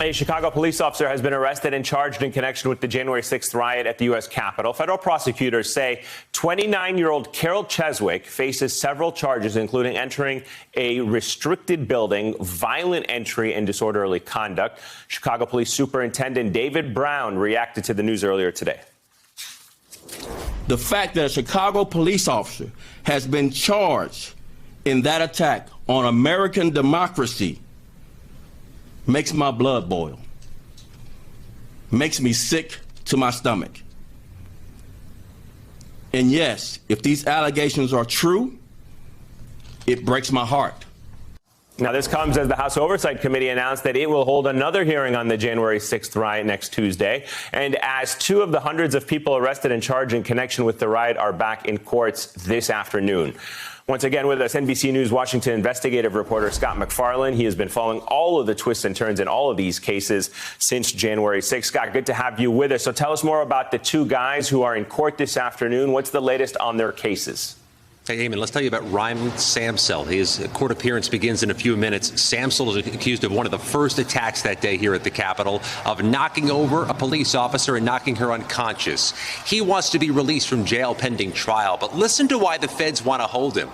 A Chicago police officer has been arrested and charged in connection with the January 6th riot at the U.S. Capitol. Federal prosecutors say 29-year-old Carol Cheswick faces several charges, including entering a restricted building, violent entry, and disorderly conduct. Chicago Police Superintendent David Brown reacted to the news earlier today. The fact that a Chicago police officer has been charged in that attack on American democracy makes my blood boil, makes me sick to my stomach. And yes, if these allegations are true, it breaks my heart. Now, this comes as the House Oversight Committee announced that it will hold another hearing on the January 6th riot next Tuesday. And as two of the hundreds of people arrested and charged in connection with the riot are back in courts this afternoon. Once again with us, NBC News Washington investigative reporter Scott MacFarlane. He has been following all of the twists and turns in all of these cases since January 6th. Scott, good to have you with us. So tell us more about the two guys who are in court this afternoon. What's the latest on their cases? Hey, Eamon, let's tell you about Ryan Samsel. His court appearance begins in a few minutes. Samsel is accused of one of the first attacks that day here at the Capitol of knocking over a police officer and knocking her unconscious. He wants to be released from jail pending trial, but listen to why the feds want to hold him.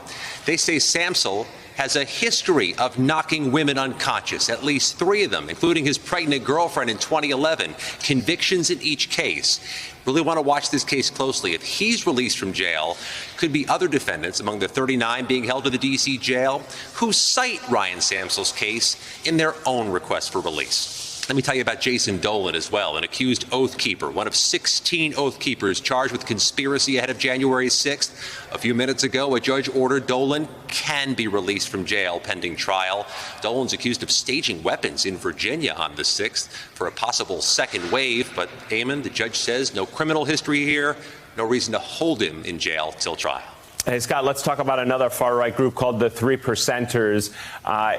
They say Samsel has a history of knocking women unconscious, at least 3 of them, including his pregnant girlfriend in 2011. Convictions in each case. Really want to watch this case closely. If he's released from jail, could be other defendants among the 39 being held to the D.C. jail who cite Ryan Samsel's case in their own request for release. Let me tell you about Jason Dolan as well, an accused oath keeper, one of 16 oath keepers charged with conspiracy ahead of January 6th. A few minutes ago, a judge ordered Dolan can be released from jail pending trial. Dolan's accused of staging weapons in Virginia on the 6th for a possible second wave. But, Eamon, the judge says no criminal history here, no reason to hold him in jail till trial. Hey, Scott, let's talk about another far-right group called the 3 Percenters.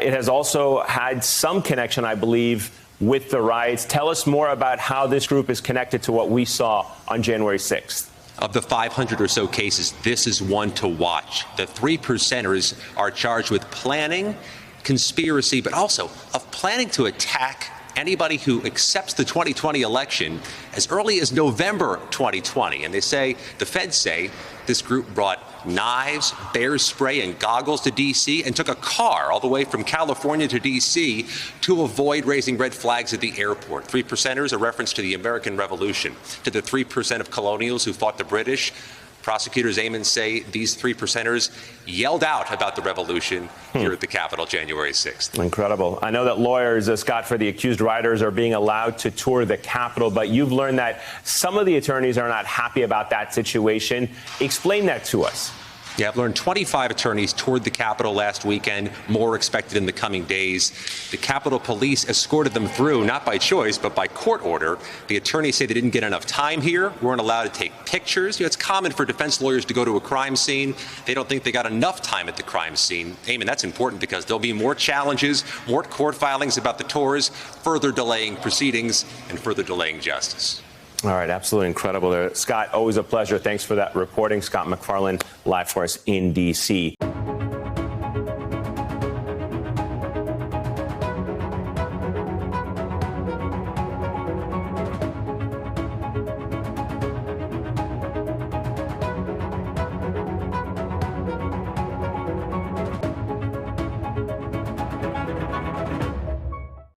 It has also had some connection, I believe, with the riots. Tell us more about how this group is connected to what we saw on January 6th. Of the 500 or so cases, this is one to watch. The 3 Percenters are charged with planning, conspiracy, but also of planning to attack anybody who accepts the 2020 election as early as November 2020. And they say, the feds say, this group brought knives, bear spray, and goggles to D.C. and took a car all the way from California to D.C. to avoid raising red flags at the airport. 3 Percenters, a reference to the American Revolution, to the 3% of colonials who fought the British. Prosecutors, Eamon, say these 3 Percenters yelled out about the revolution here at the Capitol January 6th. Incredible. I know that lawyers, Scott, for the accused rioters are being allowed to tour the Capitol, but you've learned that some of the attorneys are not happy about that situation. Explain that to us. Yeah, I've learned 25 attorneys toured the Capitol last weekend, more expected in the coming days. The Capitol Police escorted them through, not by choice, but by court order. The attorneys say they didn't get enough time here, weren't allowed to take pictures. You know, it's common for defense lawyers to go to a crime scene. They don't think they got enough time at the crime scene. Eamon, that's important because there'll be more challenges, more court filings about the tours, further delaying proceedings and further delaying justice. All right, absolutely incredible there. Scott, always a pleasure. Thanks for that reporting. Scott MacFarlane, live for us in D.C.